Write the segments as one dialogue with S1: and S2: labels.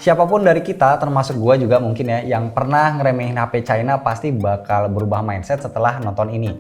S1: Siapapun dari kita, termasuk gua juga mungkin ya, yang pernah ngeremehin HP China pasti bakal berubah mindset setelah nonton ini.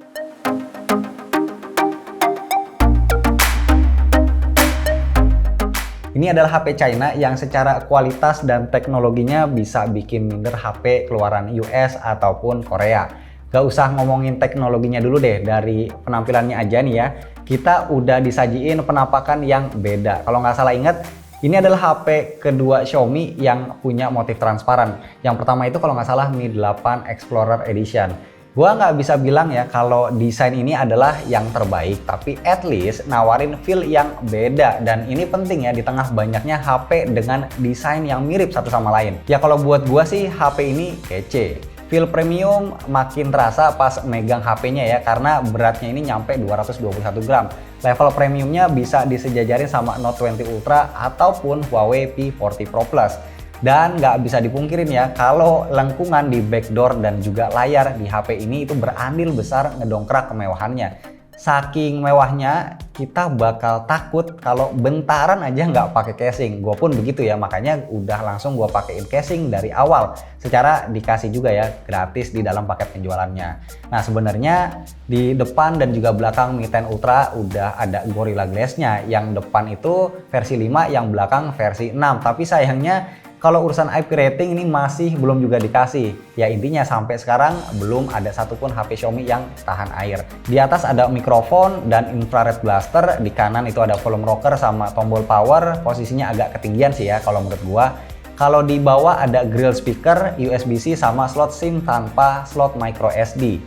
S1: Ini adalah HP China yang secara kualitas dan teknologinya bisa bikin minder HP keluaran US ataupun Korea. Gak usah ngomongin teknologinya dulu deh, dari penampilannya aja nih ya. Kita udah disajiin penampakan yang beda. Kalau nggak salah ingat, ini adalah HP kedua Xiaomi yang punya motif transparan. Yang pertama itu kalau nggak salah Mi 8 Explorer Edition. Gua nggak bisa bilang ya kalau desain ini adalah yang terbaik, tapi at least nawarin feel yang beda. Dan ini penting ya di tengah banyaknya HP dengan desain yang mirip satu sama lain. Ya kalau buat gua sih HP ini kece. Feel premium makin terasa pas megang HP-nya ya, karena beratnya ini nyampe 221 gram. Level premiumnya bisa disejajarin sama Note 20 Ultra ataupun Huawei P40 Pro Plus. Dan nggak bisa dipungkirin ya, kalau lengkungan di backdoor dan juga layar di HP ini itu berandil besar ngedongkrak kemewahannya. Saking mewahnya, kita bakal takut kalau bentaran aja nggak pakai casing. Gue pun begitu ya, makanya udah langsung gue pakein casing dari awal. Secara dikasih juga ya, gratis di dalam paket penjualannya. Nah sebenarnya di depan dan juga belakang Mi 10 Ultra udah ada Gorilla Glass-nya. Yang depan itu versi 5, yang belakang versi 6. Tapi sayangnya kalau urusan IP rating ini masih belum juga dikasih. Ya intinya sampai sekarang belum ada satupun HP Xiaomi yang tahan air. Di atas ada mikrofon dan infrared blaster, di kanan itu ada volume rocker sama tombol power. Posisinya agak ketinggian sih ya kalau menurut gua. Kalau di bawah ada grill speaker, USB-C sama slot SIM tanpa slot micro SD.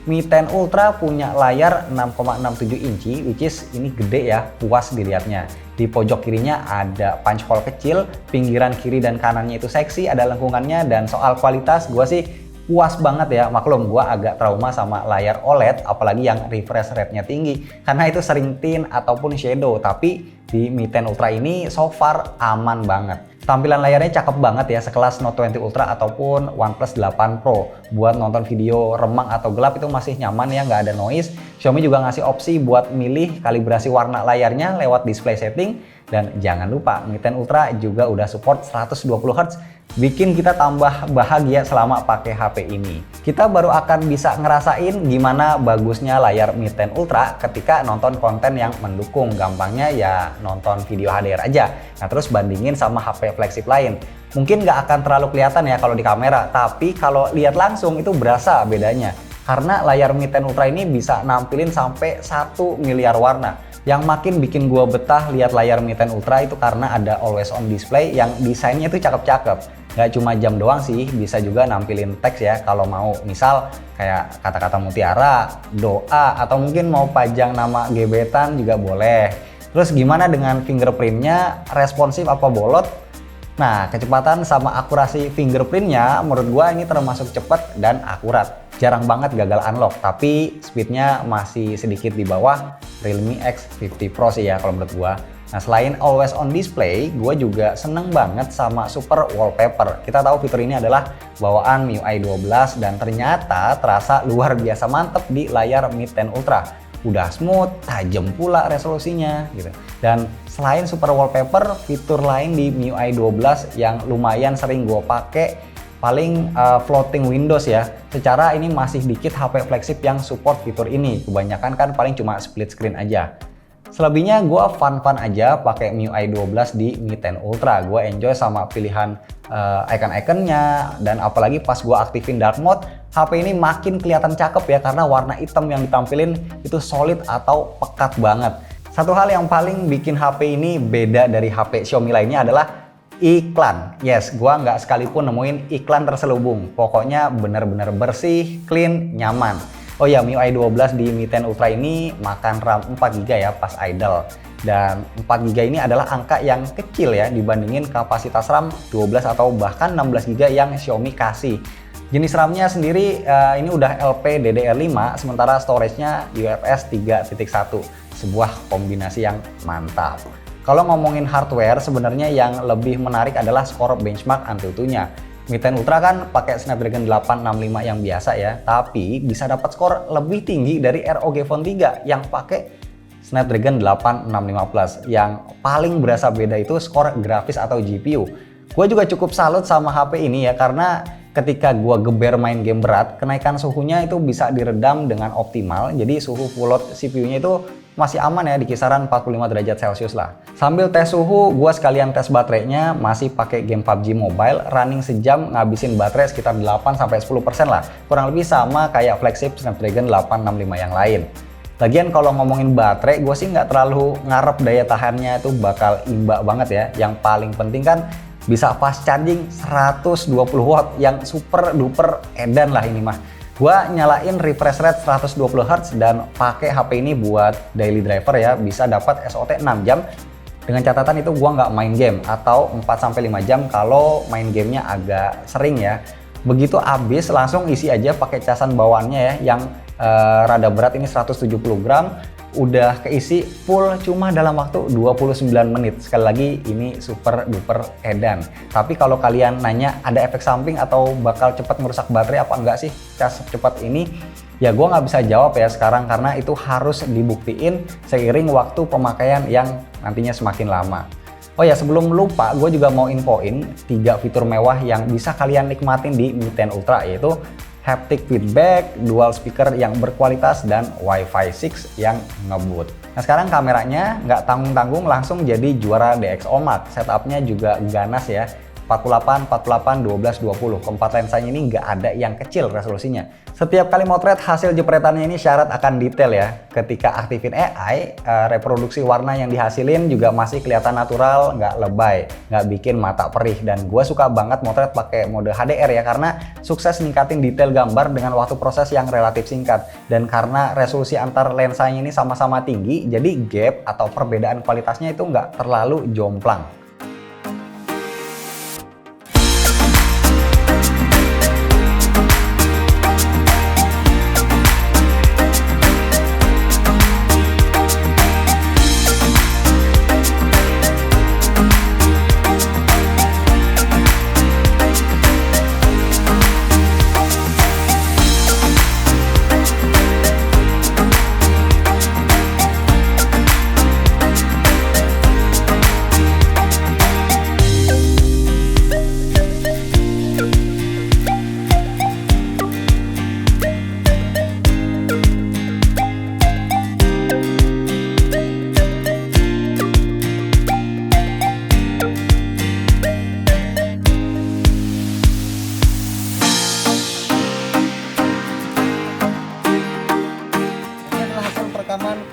S1: Mi 10 Ultra punya layar 6,67 inci, which is ini gede ya, puas dilihatnya. Di pojok kirinya ada punch hole kecil, pinggiran kiri dan kanannya itu seksi, ada lengkungannya, dan soal kualitas gua sih puas banget ya. Maklum gua agak trauma sama layar OLED, apalagi yang refresh rate-nya tinggi, karena itu sering tint ataupun shadow. Tapi di Mi 10 Ultra ini so far aman banget. Tampilan layarnya cakep banget ya, sekelas Note 20 Ultra ataupun OnePlus 8 Pro. Buat nonton video remang atau gelap itu masih nyaman ya, nggak ada noise. Xiaomi juga ngasih opsi buat milih kalibrasi warna layarnya lewat display setting. Dan jangan lupa, Mi 10 Ultra juga udah support 120 Hz, bikin kita tambah bahagia selama pakai HP ini. Kita baru akan bisa ngerasain gimana bagusnya layar Mi 10 Ultra ketika nonton konten yang mendukung. Gampangnya ya nonton video HDR aja. Nah terus bandingin sama HP flagship lain. Mungkin nggak akan terlalu kelihatan ya kalau di kamera, tapi kalau lihat langsung itu berasa bedanya. Karena layar Mi 10 Ultra ini bisa nampilin sampai 1 miliar warna. Yang makin bikin gua betah lihat layar Mi 10 Ultra itu karena ada always on display yang desainnya itu cakep-cakep. Gak cuma jam doang sih, bisa juga nampilin teks ya kalau mau. Misal kayak kata-kata mutiara, doa, atau mungkin mau pajang nama gebetan juga boleh. Terus gimana dengan fingerprintnya, responsif apa bolot? Nah, kecepatan sama akurasi fingerprintnya menurut gua ini termasuk cepat dan akurat. Jarang banget gagal unlock, tapi speednya masih sedikit di bawah Realme X50 Pro sih ya kalau menurut gua. Nah selain always on display, gua juga seneng banget sama super wallpaper. Kita tahu fitur ini adalah bawaan MIUI 12 dan ternyata terasa luar biasa mantep di layar Mi 10 Ultra. Udah smooth, tajam pula resolusinya gitu. Dan selain super wallpaper, fitur lain di MIUI 12 yang lumayan sering gua pakai paling floating windows ya. Secara ini masih dikit HP flagship yang support fitur ini. Kebanyakan kan paling cuma split screen aja. Selebihnya gue fun-fun aja pakai MIUI 12 di Mi 10 Ultra. Gue enjoy sama pilihan icon-iconnya, dan apalagi pas gue aktifin dark mode, HP ini makin kelihatan cakep ya karena warna hitam yang ditampilin itu solid atau pekat banget. Satu hal yang paling bikin HP ini beda dari HP Xiaomi lainnya adalah iklan. Yes, gua nggak sekalipun nemuin iklan terselubung. Pokoknya bener-bener bersih, clean, nyaman. Oh ya, MIUI 12 di Mi 10 Ultra ini makan RAM 4GB ya pas idle. Dan 4GB ini adalah angka yang kecil ya dibandingin kapasitas RAM 12 atau bahkan 16GB yang Xiaomi kasih. Jenis RAM-nya sendiri ini udah LPDDR5, sementara storage-nya UFS 3.1. Sebuah kombinasi yang mantap. Kalau ngomongin hardware, sebenarnya yang lebih menarik adalah skor benchmark Antutunya. Mi 10 Ultra kan pakai Snapdragon 865 yang biasa ya, tapi bisa dapat skor lebih tinggi dari ROG Phone 3 yang pakai Snapdragon 865 Plus. Yang paling berasa beda itu skor grafis atau GPU. Gue juga cukup salut sama HP ini ya, karena ketika gue geber main game berat, kenaikan suhunya itu bisa diredam dengan optimal. Jadi suhu full load CPU-nya itu masih aman ya, di kisaran 45 derajat Celcius lah. Sambil tes suhu, gue sekalian tes baterainya, masih pakai game PUBG Mobile, running sejam ngabisin baterai sekitar 8-10% lah. Kurang lebih sama kayak flagship Snapdragon 865 yang lain. Lagian kalau ngomongin baterai, gue sih nggak terlalu ngarep daya tahannya itu bakal imbang banget ya. Yang paling penting kan bisa fast charging 120 watt yang super duper edan lah ini mah. Gua nyalain refresh rate 120 Hz dan pakai HP ini buat daily driver ya, bisa dapat SOT 6 jam. Dengan catatan itu gua nggak main game, atau 4-5 jam kalau main gamenya agak sering ya. Begitu habis langsung isi aja pakai casan bawaannya ya, yang rada berat ini 170 gram. Udah keisi full cuma dalam waktu 29 menit. Sekali lagi ini super duper edan. Tapi kalau kalian nanya ada efek samping atau bakal cepat merusak baterai apa enggak sih cas cepat ini? Ya gue nggak bisa jawab ya sekarang, karena itu harus dibuktiin seiring waktu pemakaian yang nantinya semakin lama. Oh ya, sebelum lupa, gue juga mau infoin 3 fitur mewah yang bisa kalian nikmatin di Mi 10 Ultra, yaitu haptic feedback, dual speaker yang berkualitas, dan Wi-Fi 6 yang ngebut. Nah sekarang kameranya nggak tanggung-tanggung langsung jadi juara DxO Mark. Setupnya juga ganas ya, 48, 48, 12, 20. Keempat lensanya ini nggak ada yang kecil resolusinya. Setiap kali motret hasil jepretannya ini syarat akan detail ya. Ketika aktifin AI, reproduksi warna yang dihasilin juga masih kelihatan natural, nggak lebay, nggak bikin mata perih. Dan gue suka banget motret pakai mode HDR ya, karena sukses ningkatin detail gambar dengan waktu proses yang relatif singkat. Dan karena resolusi antar lensanya ini sama-sama tinggi, jadi gap atau perbedaan kualitasnya itu nggak terlalu jomplang.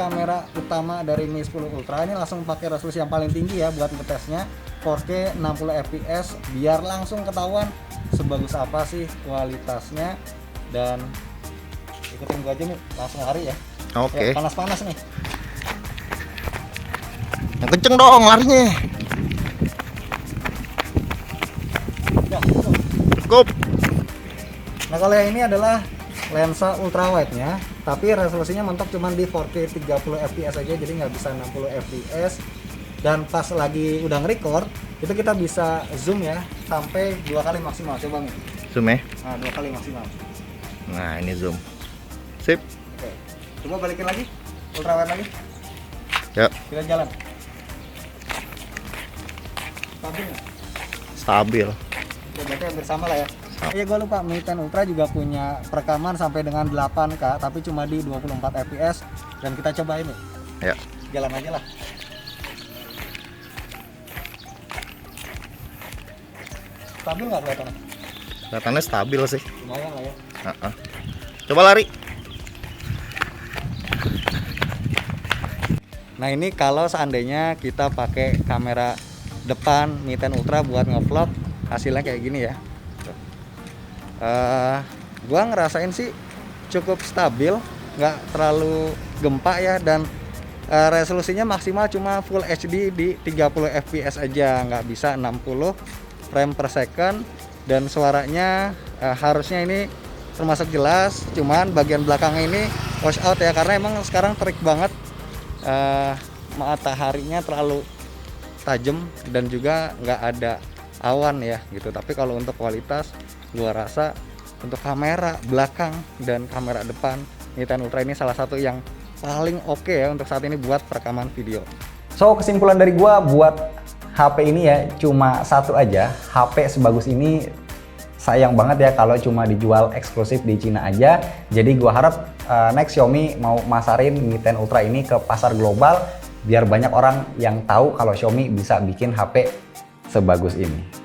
S1: Kamera utama dari Mi 10 Ultra ini langsung pakai resolusi yang paling tinggi ya buat ngetesnya, 4K 60 fps, biar langsung ketahuan sebagus apa sih kualitasnya. Dan ikutin gua aja nih, langsung lari ya.
S2: Oke.
S1: Ya, panas-panas nih.
S2: Yang kenceng dong larinya. Cukup.
S1: Nah kalau yang ini adalah lensa ultrawide-nya, tapi resolusinya mentok cuma di 4K 30 fps aja, jadi nggak bisa 60 fps. Dan pas lagi udah nge-record, itu kita bisa zoom ya, sampai 2 kali maksimal. Coba nih.
S2: Zoom ya.
S1: Nah, 2 kali maksimal.
S2: Nah, ini zoom. Sip.
S1: Oke. Coba balikin lagi, ultrawide lagi.
S2: Ya.
S1: Kita jalan. Stabil nggak?
S2: Stabil.
S1: Oke, berarti hampir sama lah ya. Iya, gue lupa, Mi 10 Ultra juga punya perekaman sampai dengan 8K, tapi cuma di 24 fps. Dan kita coba ini.
S2: Ya.
S1: Jalan aja lah. Stabil nggak kelihatannya?
S2: Kelihatannya stabil sih.
S1: Lumayan lah ya.
S2: Coba lari.
S1: Nah ini kalau seandainya kita pakai kamera depan Mi 10 Ultra buat ngevlog, hasilnya kayak gini ya. Gua ngerasain sih cukup stabil, nggak terlalu gempa ya, dan resolusinya maksimal cuma Full HD di 30 fps aja, nggak bisa 60 frame per second. Dan suaranya harusnya ini termasuk jelas, cuman bagian belakangnya ini wash out ya, karena emang sekarang terik banget, mataharinya terlalu tajam dan juga nggak ada awan ya gitu. Tapi kalau untuk kualitas, gua rasa untuk kamera belakang dan kamera depan Mi 10 Ultra ini salah satu yang paling oke ya untuk saat ini buat perekaman video. So kesimpulan dari gua, buat HP ini ya cuma satu aja. HP sebagus ini sayang banget ya kalau cuma dijual eksklusif di Cina aja. Jadi gua harap next Xiaomi mau masarin Mi 10 Ultra ini ke pasar global biar banyak orang yang tahu kalau Xiaomi bisa bikin HP sebagus ini.